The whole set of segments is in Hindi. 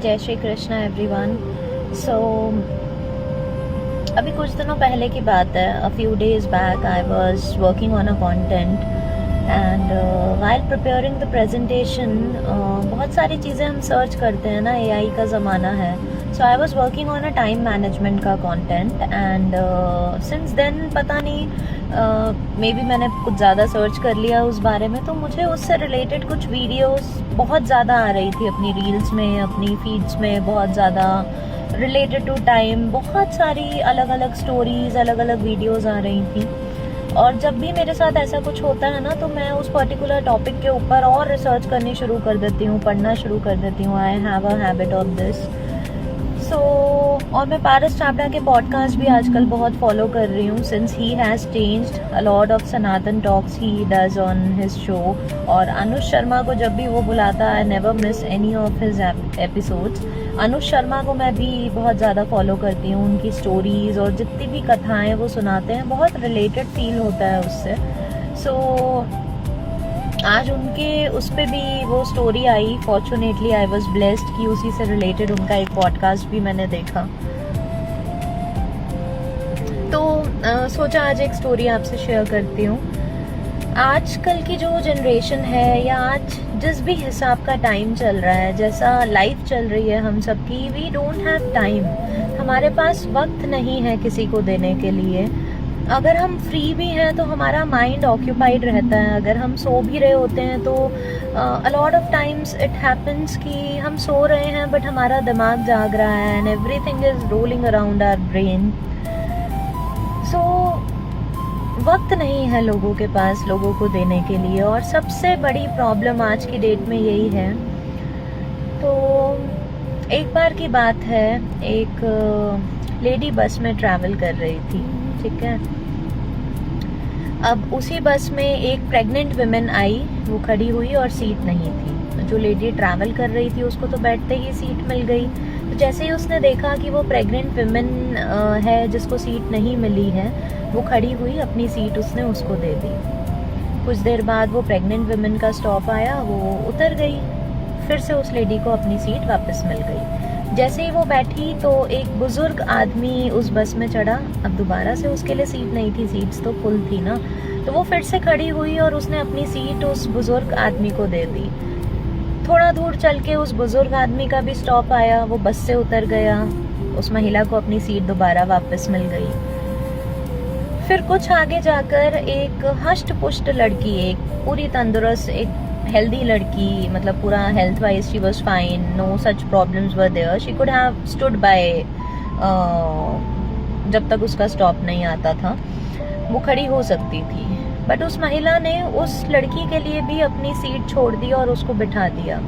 जय श्री कृष्णा एवरीवन। सो अभी कुछ दिनों पहले की बात है। A few days back I was working on a content and while preparing the presentation बहुत सारी चीज़ें हम सर्च करते हैं ना, एआई का ज़माना है। So I was working on a time management का कंटेंट एंड सिंस देन पता नहीं मे बी मैंने कुछ ज़्यादा सर्च कर लिया उस बारे में, तो मुझे उससे रिलेटेड कुछ वीडियोस बहुत ज़्यादा आ रही थी अपनी रील्स में, अपनी फीड्स में, बहुत ज़्यादा रिलेटेड टू टाइम। बहुत सारी अलग अलग स्टोरीज, अलग अलग वीडियोस आ रही थी। और जब भी मेरे साथ ऐसा कुछ होता है ना, तो मैं उस पर्टिकुलर टॉपिक के ऊपर और रिसर्च करनी शुरू कर देती हूँ, पढ़ना शुरू कर देती हूँ। I have a habit of this. So और मैं पारस छाबड़ा के पॉडकास्ट भी आजकल बहुत फॉलो कर रही हूँ, since he has changed a lot of Sanatan talks he does on his show. और अनुज शर्मा को जब भी वो बुलाता है, I never miss any of his episodes. Anuj Sharma को मैं भी बहुत ज़्यादा फॉलो करती हूँ। उनकी स्टोरीज़ और जितनी भी कथाएँ वो सुनाते हैं, बहुत रिलेटेड फील होता है उससे। सो आज उनके उस पर भी वो story I. Fortunately I was blessed कि उसी से रिलेटेड उनका एक पॉडकास्ट भी मैंने देखा। तो सोचा आज एक स्टोरी आपसे शेयर करती हूँ। आजकल की जो जनरेशन है, या आज जिस भी हिसाब का टाइम चल रहा है, जैसा लाइफ चल रही है हम सबकी, वी डोंट हैव टाइम। हमारे पास वक्त नहीं है किसी को देने के लिए। अगर हम फ्री भी हैं तो हमारा माइंड ऑक्यूपाइड रहता है। अगर हम सो भी रहे होते हैं तो अ lot of times it happens कि हम सो रहे हैं बट हमारा दिमाग जाग रहा है and everything is rolling around our brain. So वक्त नहीं है लोगों के पास लोगों को देने के लिए, और सबसे बड़ी प्रॉब्लम आज की डेट में यही है। तो एक बार की बात है, एक लेडी बस में ट्रैवल कर रही थी, ठीक है। अब उसी बस में एक प्रेग्नेंट वुमेन आई, वो खड़ी हुई और सीट नहीं थी। जो लेडी ट्रैवल कर रही थी उसको तो बैठते ही सीट मिल गई। तो जैसे ही उसने देखा कि वो प्रेग्नेंट वुमेन है जिसको सीट नहीं मिली है, वो खड़ी हुई, अपनी सीट उसने उसको दे दी। कुछ देर बाद वो प्रेग्नेंट वुमेन का स्टॉप आया, वो उतर गई, फिर से उस लेडी को अपनी सीट वापस मिल गई। जैसे ही वो बैठी तो एक बुजुर्ग आदमी उस बस में चढ़ा। अब दोबारा से उसके लिए सीट नहीं थी, सीट्स तो फुल थी ना। तो वो फिर से खड़ी हुई और उसने अपनी सीट उस बुजुर्ग आदमी को दे दी। थोड़ा दूर चल के उस बुजुर्ग आदमी का भी स्टॉप आया, वो बस से उतर गया, उस महिला को अपनी सीट दोबारा वापस मिल गई। फिर कुछ आगे जाकर एक हष्ट पुष्ट लड़की, एक पूरी तंदुरुस्त, एक हेल्दी लड़की, मतलब पूरा health wise she was fine, no such problems were there, she could have stood by जब तक उसका स्टॉप नहीं आता था, वो खड़ी हो सकती थी। बट उस महिला ने उस लड़की के लिए भी अपनी सीट छोड़ दी और उसको बिठा दिया।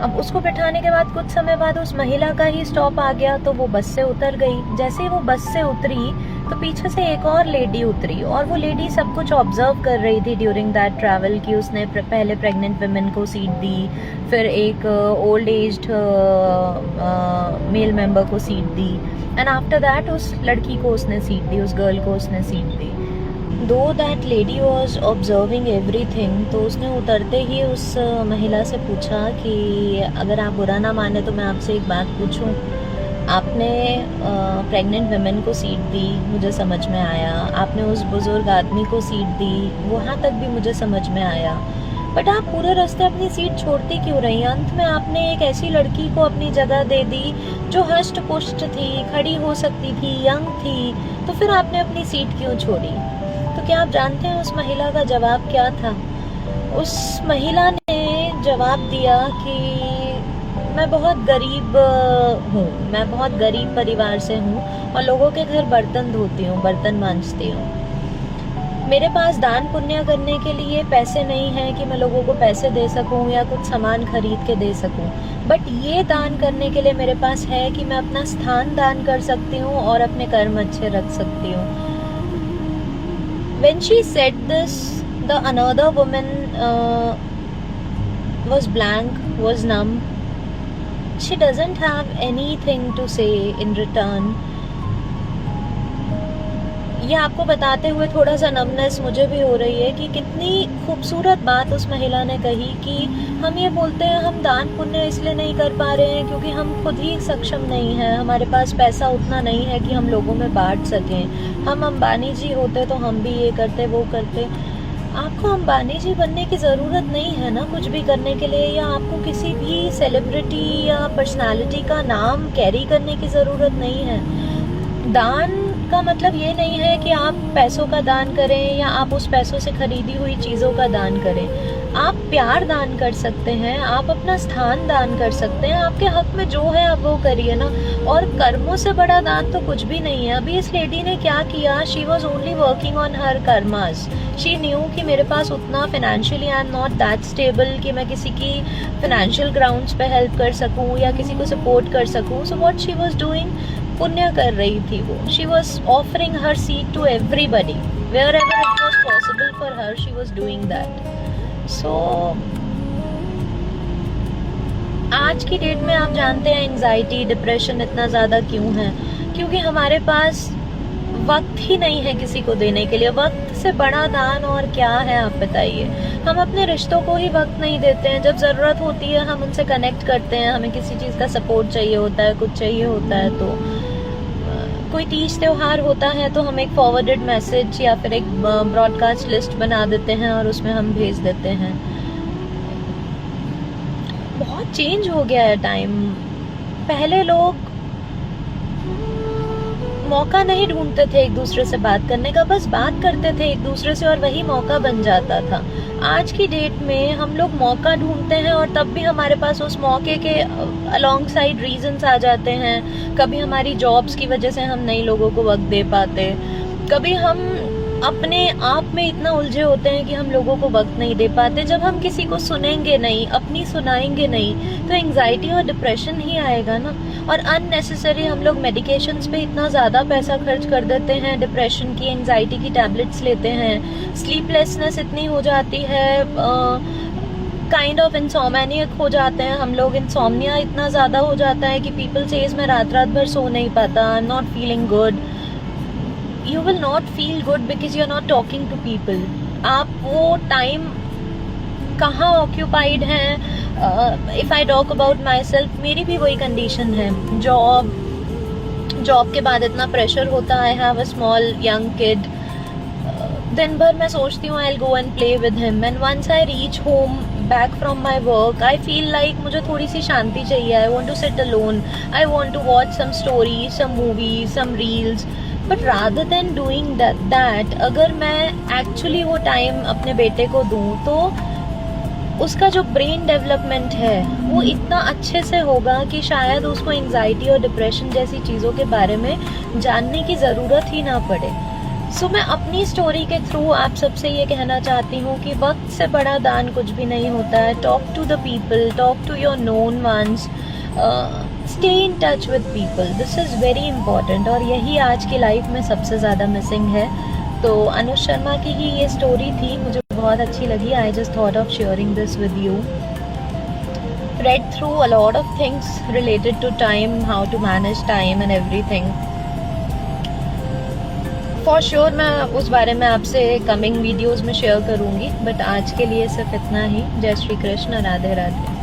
अब उसको बिठाने के बाद कुछ समय बाद उस महिला का ही स्टॉप आ गया, तो वो बस से उतर गई। जैसे ही वो बस से उतरी तो पीछे से एक और लेडी उतरी, और वो लेडी सब कुछ ऑब्जर्व कर रही थी ड्यूरिंग दैट ट्रैवल कि उसने पहले प्रेग्नेंट वुमेन को सीट दी, फिर एक ओल्ड एज्ड मेल मेंबर को seat the, and after that उस लड़की को उसने सीट दी, उस गर्ल को उसने सीट दी। दो that lady was observing everything, तो उसने उतरते ही उस महिला से पूछा कि अगर आप बुरा ना माने तो मैं आपसे एक बात पूछूं। आपने प्रेग्नेंट वुमेन को सीट दी, मुझे समझ में आया। आपने उस बुजुर्ग आदमी को सीट दी, वहाँ तक भी मुझे समझ में आया। बट आप पूरे रास्ते अपनी सीट छोड़ती क्यों रही? अंत में आपने एक ऐसी लड़की को अपनी जगह दे दी जो हष्ट पुष्ट थी, खड़ी हो सकती थी, यंग थी, तो फिर आपने अपनी सीट क्यों छोड़ी? तो क्या आप जानते हैं उस महिला का जवाब क्या था? उस महिला ने जवाब दिया कि मैं बहुत गरीब हूँ, मैं बहुत गरीब परिवार से हूँ और लोगों के घर बर्तन धोती हूँ, बर्तन मांजती हूँ। मेरे पास दान पुण्य करने के लिए पैसे नहीं है कि मैं लोगों को पैसे दे सकूं या कुछ सामान खरीद के दे सकूं। बट ये दान करने के लिए मेरे पास है कि मैं अपना स्थान दान कर सकती हूँ और अपने कर्म अच्छे रख सकती हूँ। When she said this, the another woman was blank, was numb. She doesn't have anything to say in return. ये आपको बताते हुए थोड़ा सा नमनेस मुझे भी हो रही है कि कितनी खूबसूरत बात उस महिला ने कही कि हम ये बोलते हैं हम दान पुण्य इसलिए नहीं कर पा रहे हैं क्योंकि हम खुद ही सक्षम नहीं हैं, हमारे पास पैसा उतना नहीं है कि हम लोगों में बांट सकें। हम अंबानी जी होते तो हम भी ये करते वो करते। आपको अंबानी जी बनने की ज़रूरत नहीं है ना कुछ भी करने के लिए, या आपको किसी भी सेलिब्रिटी या पर्सनालिटी का नाम कैरी करने की ज़रूरत नहीं है। दान का मतलब ये नहीं है कि आप पैसों का दान करें या आप उस पैसों से खरीदी हुई चीज़ों का दान करें। आप प्यार दान कर सकते हैं, आप अपना स्थान दान कर सकते हैं, आपके हक में जो है आप वो करिए ना। और कर्मों से बड़ा दान तो कुछ भी नहीं है। अभी इस लेडी ने क्या किया, she was only working on her karmas. She knew कि मेरे पास उतना financially I am not that stable कि मैं किसी की फाइनेंशियल ग्राउंड्स पे हेल्प कर सकूं या किसी को सपोर्ट कर सकूं। So what she was doing, पुण्य कर रही थी वो। She was offering her seat to everybody wherever it was possible for her, she was doing that. So आज की डेट में आप जानते हैं एंजाइटी डिप्रेशन इतना ज़्यादा क्यों है, क्योंकि हमारे पास वक्त ही नहीं है किसी को देने के लिए। वक्त से बड़ा दान और क्या है आप बताइए। हम अपने रिश्तों को ही वक्त नहीं देते हैं। जब ज़रूरत होती है हम उनसे कनेक्ट करते हैं, हमें किसी चीज़ का सपोर्ट चाहिए होता है, कुछ चाहिए होता है, तो कोई तीज त्योहार होता है तो हम एक फॉरवर्डेड मैसेज या फिर एक ब्रॉडकास्ट लिस्ट बना देते हैं और उसमें हम भेज देते हैं। बहुत चेंज हो गया है टाइम। पहले लोग मौका नहीं ढूंढते थे एक दूसरे से बात करने का, बस बात करते थे एक दूसरे से और वही मौका बन जाता था। आज की डेट में हम लोग मौका ढूंढते हैं और तब भी हमारे पास उस मौके के अलॉन्ग साइड रीजंस आ जाते हैं। कभी हमारी जॉब्स की वजह से हम नए लोगों को वक्त दे पाते, कभी हम अपने आप में इतना उलझे होते हैं कि हम लोगों को वक्त नहीं दे पाते। जब हम किसी को सुनेंगे नहीं, अपनी सुनाएंगे नहीं, तो एंजाइटी और डिप्रेशन ही आएगा ना। और अननेसेसरी हम लोग मेडिकेशंस पे इतना ज़्यादा पैसा खर्च कर देते हैं, डिप्रेशन की एंजाइटी की टैबलेट्स लेते हैं, स्लीपलेसनेस इतनी हो जाती है, काइंड ऑफ इंसोमैनियक हो जाते हैं हम लोग। इंसोमनिया इतना ज़्यादा हो जाता है कि पीपल सेज मैं रात रात भर सो नहीं पाता, I am not feeling good. You will not feel good because you're not talking to people. आप वो टाइम कहाँ ऑक्यूपाइड हैं। If I talk about my self, मेरी भी वही कंडीशन है। जॉब के बाद इतना प्रेशर होता है, I have a small young kid. दिन भर मैं सोचती हूँ I will go and play with him, and once I reach home back from my work I feel like मुझे थोड़ी सी शांति चाहिए। I want to sit alone, I want to watch some stories, some movies, some reels. But rather than doing that, अगर मैं एक्चुअली वो टाइम अपने बेटे को दूँ तो उसका जो ब्रेन डेवलपमेंट है वो इतना अच्छे से होगा कि शायद उसको एंजाइटी और डिप्रेशन जैसी चीज़ों के बारे में जानने की ज़रूरत ही ना पड़े। सो मैं अपनी स्टोरी के थ्रू आप सबसे ये कहना चाहती हूँ कि वक्त से बड़ा दान कुछ भी नहीं होता है। Talk to the people, talk to your known ones, stay in touch with people, this is very important. और यही आज की लाइफ में सबसे ज़्यादा मिसिंग है। तो अनुज शर्मा की ही ये स्टोरी थी, मुझे बहुत अच्छी लगी। I just thought of sharing this with you. Read through a lot of things related to time, how to manage time and everything. For sure मैं उस बारे में आपसे कमिंग वीडियोज़ में शेयर करूँगी, बट आज के लिए सिर्फ इतना ही। जय श्री कृष्ण, राधे राधे।